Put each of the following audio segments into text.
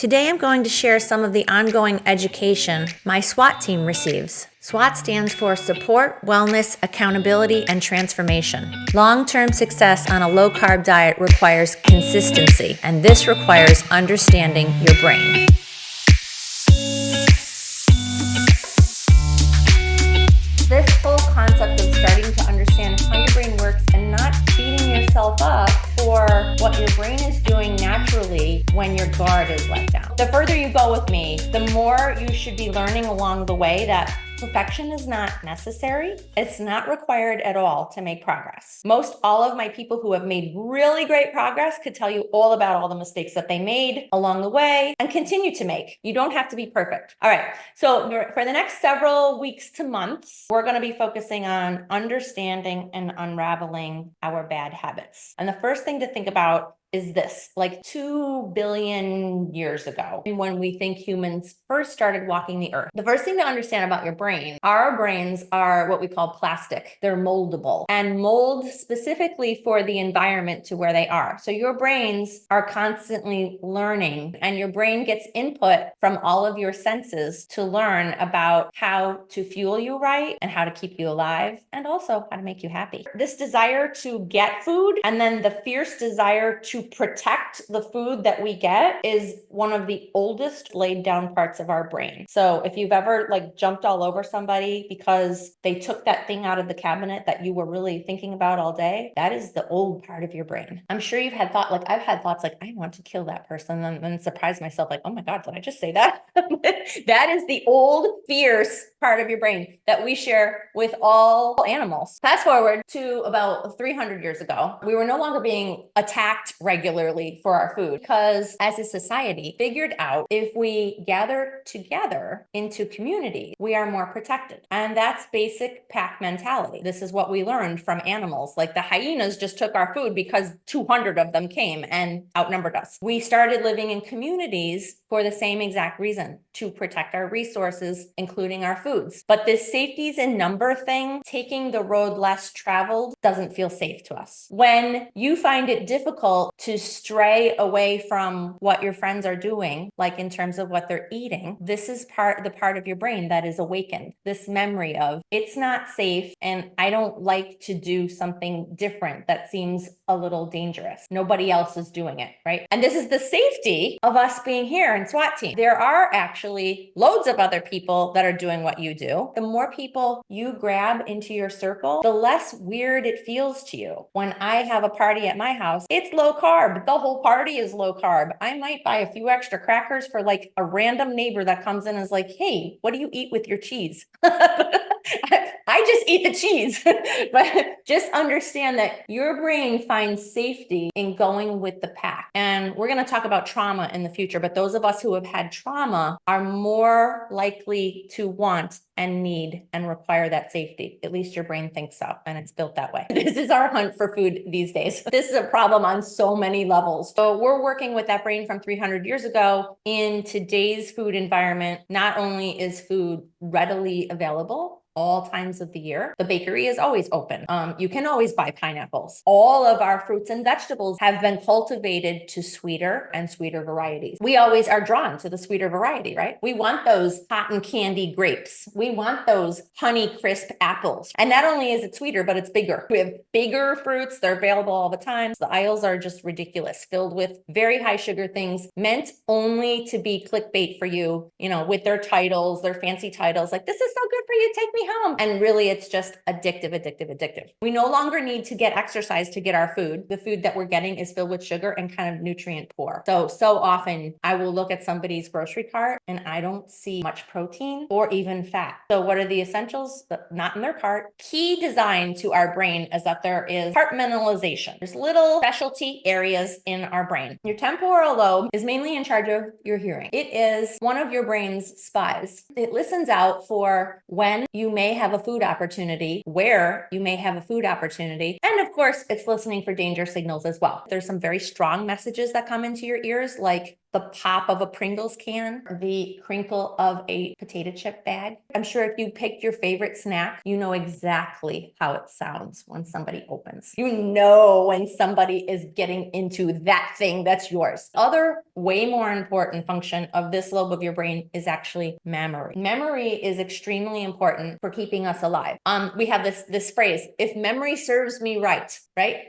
Today I'm going to share some of the ongoing education my SWAT team receives. SWAT stands for Support, Wellness, Accountability, and Transformation. Long-term success on a low-carb diet requires consistency, and this requires understanding your brain. This whole concept of starting to understand how your brain works and not beating yourself up for what your brain is doing naturally when your guard is let down. The further you go with me, the more you should be learning along the way that perfection is not necessary. It's not required at all to make progress. Most all of my people who have made really great progress could tell you all about all the mistakes that they made along the way and continue to make. You don't have to be perfect. All right. So for the next several weeks to months, we're going to be focusing on understanding and unraveling our bad habits. And the first thing to think about is this, like 2 billion years ago, when we think humans first started walking the earth. The first thing to understand about your brain, our brains are what we call plastic. They're moldable and mold specifically for the environment to where they are. So your brains are constantly learning, and your brain gets input from all of your senses to learn about how to fuel you right and how to keep you alive and also how to make you happy. This desire to get food and then the fierce desire to protect the food that we get is one of the oldest laid down parts of our brain. So if you've ever jumped all over somebody because they took that thing out of the cabinet that you were really thinking about all day, that is the old part of your brain. I'm sure you've had I've had thoughts like, I want to kill that person, and then surprise myself like, oh my God, did I just say that? That is the old fierce part of your brain that we share with all animals. Fast forward to about 300 years ago, we were no longer being attacked regularly for our food because as a society figured out if we gather together into community, we are more protected. And that's basic pack mentality. This is what we learned from animals. Like the hyenas just took our food because 200 of them came and outnumbered us. We started living in communities for the same exact reason, to protect our resources, including our foods. But this safeties in number thing, taking the road less traveled, doesn't feel safe to us. When you find it difficult to stray away from what your friends are doing, like in terms of what they're eating, this is the part of your brain that is awakened. This memory of it's not safe and I don't like to do something different that seems a little dangerous. Nobody else is doing it, right? And this is the safety of us being here in SWAT team. There are actually loads of other people that are doing what you do. The more people you grab into your circle, the less weird it feels to you. When I have a party at my house, it's low carb. The whole party is low carb. I might buy a few extra crackers for like a random neighbor that comes in and is like, hey, what do you eat with your cheese? I just eat the cheese. But just understand that your brain finds safety in going with the pack. And we're going to talk about trauma in the future, but those of us who have had trauma are more likely to want and need and require that safety. At least your brain thinks so, and it's built that way. This is our hunt for food these days. This is a problem on so many levels. So we're working with that brain from 300 years ago. In today's food environment, not only is food readily available all times of the year, the bakery is always open. You can always buy pineapples. All of our fruits and vegetables have been cultivated to sweeter and sweeter varieties. We always are drawn to the sweeter variety, right? We want those cotton candy grapes. We want those honey crisp apples. And not only is it sweeter, but it's bigger. We have bigger fruits. They're available all the time. The aisles are just ridiculous, filled with very high sugar things meant only to be clickbait for you, with their titles, their fancy titles, like, this is so good for you, take me home. And really, it's just addictive. We no longer need to get exercise to get our food. The food that we're getting is filled with sugar and kind of nutrient poor. So often I will look at somebody's grocery cart and I don't see much protein or even fat. So what are the essentials? Not in their cart. Key design to our brain is that there is compartmentalization. There's little specialty areas in our brain. Your temporal lobe is mainly in charge of your hearing. It is one of your brain's spies. It listens out for when you may have a food opportunity, where you may have a food opportunity, and of course, it's listening for danger signals as well. There's some very strong messages that come into your ears, like the pop of a Pringles can, the crinkle of a potato chip bag. I'm sure if you picked your favorite snack, you know exactly how it sounds when somebody opens. You know when somebody is getting into that thing that's yours. Other way more important function of this lobe of your brain is actually memory. Memory is extremely important for keeping us alive. We have this phrase, if memory serves me right?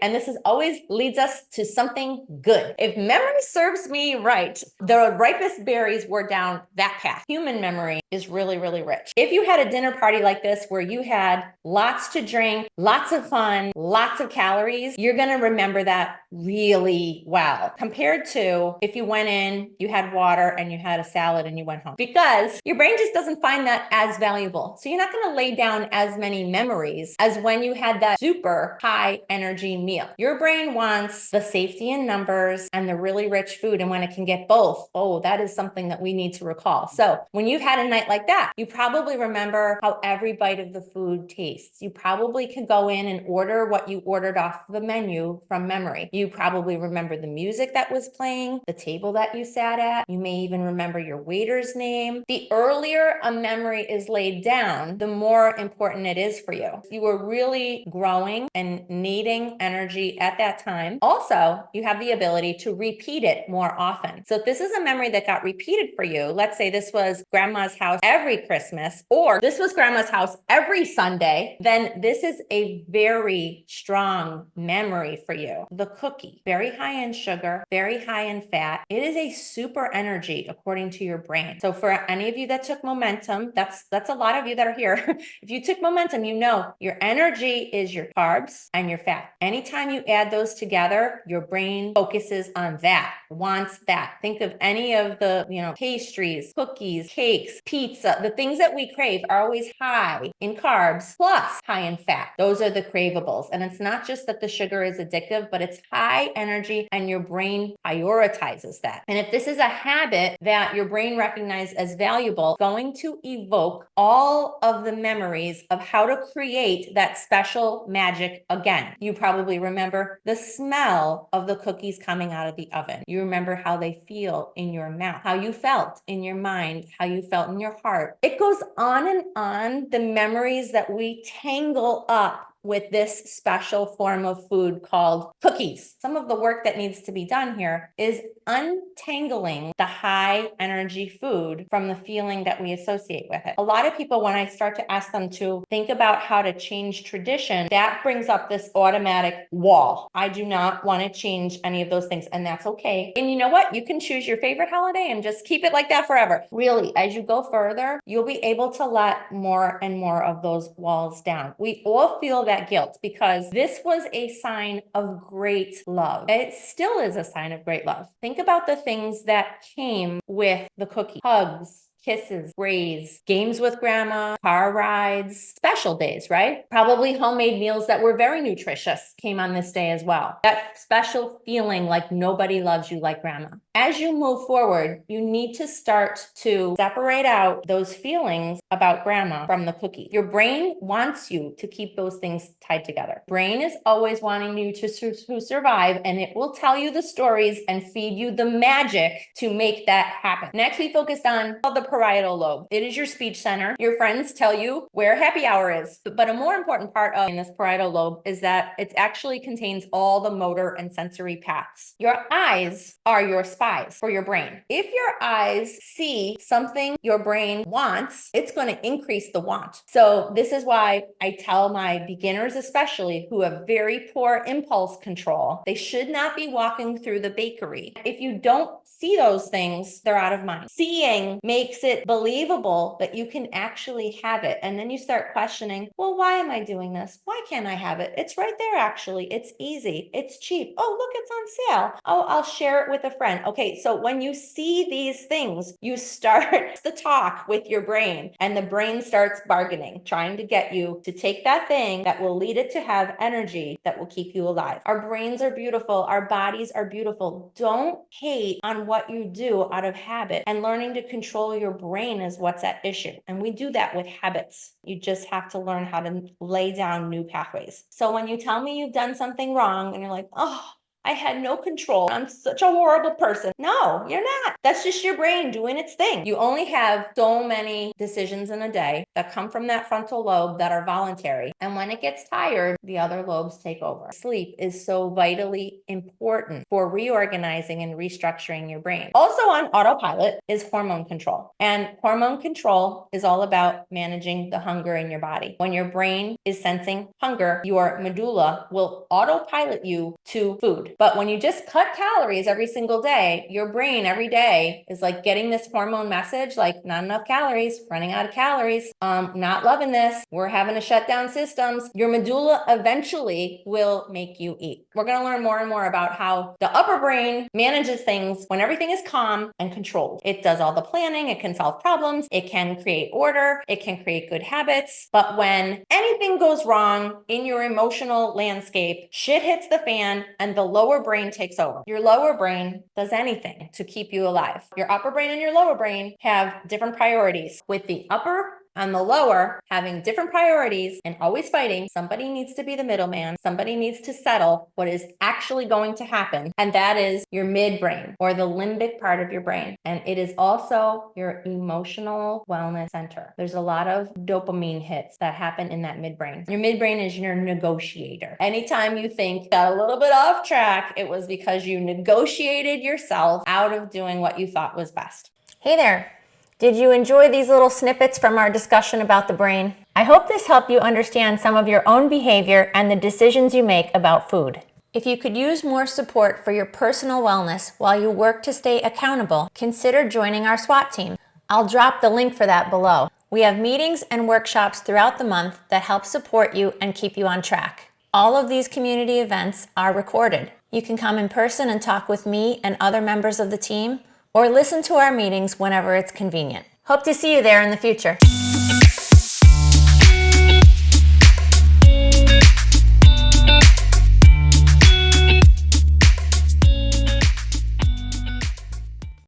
And this is always leads us to something good. If memory serves me right, the ripest berries were down that path. Human memory is really, really rich. If you had a dinner party like this where you had lots to drink, lots of fun, lots of calories, you're going to remember that really well compared to if you went in, you had water and you had a salad and you went home, because your brain just doesn't find that as valuable. So you're not going to lay down as many memories as when you had that super high energy meal. Your brain wants the safety in numbers and the really rich food. And when it can get both, oh, that is something that we need to recall. So when you've had a night like that, you probably remember how every bite of the food tastes. You probably could go in and order what you ordered off the menu from memory. You probably remember the music that was playing, the table that you sat at. You may even remember your waiter's name. The earlier a memory is laid down, the more important it is for you. You were really growing and needing energy at that time. Also, you have the ability to repeat it more often. So if this is a memory that got repeated for you, let's say this was grandma's house every Christmas, or this was grandma's house every Sunday, then this is a very strong memory for you. The cookie, very high in sugar, very high in fat. It is a super energy according to your brain. So for any of you that took momentum, that's a lot of you that are here. If you took momentum, you know your energy is your carbs and your fat. Anytime you add those together, your brain focuses on that, wants that. Think of any of the, pastries, cookies, cakes, pizza. The things that we crave are always high in carbs plus high in fat. Those are the cravables. And it's not just that the sugar is addictive, but it's high energy and your brain prioritizes that. And if this is a habit that your brain recognizes as valuable, going to evoke all of the memories of how to create that special magic again. You probably remember the smell of the cookies coming out of the oven. You remember how they feel in your mouth, how you felt in your mind, how you felt in your heart. It goes on and on, the memories that we tangle up with this special form of food called cookies. Some of the work that needs to be done here is untangling the high energy food from the feeling that we associate with it. A lot of people, when I start to ask them to think about how to change tradition, that brings up this automatic wall. I do not want to change any of those things, and that's okay. And you know what? You can choose your favorite holiday and just keep it like that forever. Really, as you go further, you'll be able to let more and more of those walls down. We all feel that guilt because this was a sign of great love. It still is a sign of great love. Think about the things that came with the cookie. Hugs, kisses, rays, games with grandma, car rides, special days, right? Probably homemade meals that were very nutritious came on this day as well. That special feeling like nobody loves you like grandma. As you move forward, you need to start to separate out those feelings about grandma from the cookie. Your brain wants you to keep those things tied together. Brain is always wanting you to survive, and it will tell you the stories and feed you the magic to make that happen. Next, we focused on the parietal lobe. It is your speech center. Your friends tell you where happy hour is. But a more important part of this parietal lobe is that it actually contains all the motor and sensory paths. Your eyes are your spies for your brain. If your eyes see something your brain wants, it's going to increase the want. So this is why I tell my beginners, especially who have very poor impulse control, they should not be walking through the bakery. If you don't see those things, they're out of mind. Seeing makes it believable that you can actually have it. And then you start questioning, well, why am I doing this? Why can't I have it? It's right there, actually. It's easy. It's cheap. Oh, look, it's on sale. Oh, I'll share it with a friend. Okay, so when you see these things, you start the talk with your brain, and the brain starts bargaining, trying to get you to take that thing that will lead it to have energy that will keep you alive. Our brains are beautiful. Our bodies are beautiful. Don't hate on what you do out of habit, and learning to control your brain is what's at issue. And we do that with habits. You just have to learn how to lay down new pathways. So when you tell me you've done something wrong and you're like, oh, I had no control. I'm such a horrible person. No, you're not. That's just your brain doing its thing. You only have so many decisions in a day that come from that frontal lobe that are voluntary. And when it gets tired, the other lobes take over. Sleep is so vitally important for reorganizing and restructuring your brain. Also on autopilot is hormone control. And hormone control is all about managing the hunger in your body. When your brain is sensing hunger, your medulla will autopilot you to food. But when you just cut calories every single day, your brain every day is like getting this hormone message, like not enough calories, running out of calories, not loving this, we're having to shut down systems. Your medulla eventually will make you eat. We're going to learn more and more about how the upper brain manages things when everything is calm and controlled. It does all the planning, it can solve problems, it can create order, it can create good habits. But when anything goes wrong in your emotional landscape, shit hits the fan and the lower brain takes over. Your lower brain does anything to keep you alive. Your upper brain and your lower brain have different priorities. With the upper and the lower having different priorities and always fighting, somebody needs to be the middleman. Somebody needs to settle what is actually going to happen. And that is your midbrain, or the limbic part of your brain. And it is also your emotional wellness center. There's a lot of dopamine hits that happen in that midbrain. Your midbrain is your negotiator. Anytime you think you got a little bit off track, it was because you negotiated yourself out of doing what you thought was best. Hey there. Did you enjoy these little snippets from our discussion about the brain? I hope this helped you understand some of your own behavior and the decisions you make about food. If you could use more support for your personal wellness while you work to stay accountable, consider joining our SWAT team. I'll drop the link for that below. We have meetings and workshops throughout the month that help support you and keep you on track. All of these community events are recorded. You can come in person and talk with me and other members of the team, or listen to our meetings whenever it's convenient. Hope to see you there in the future.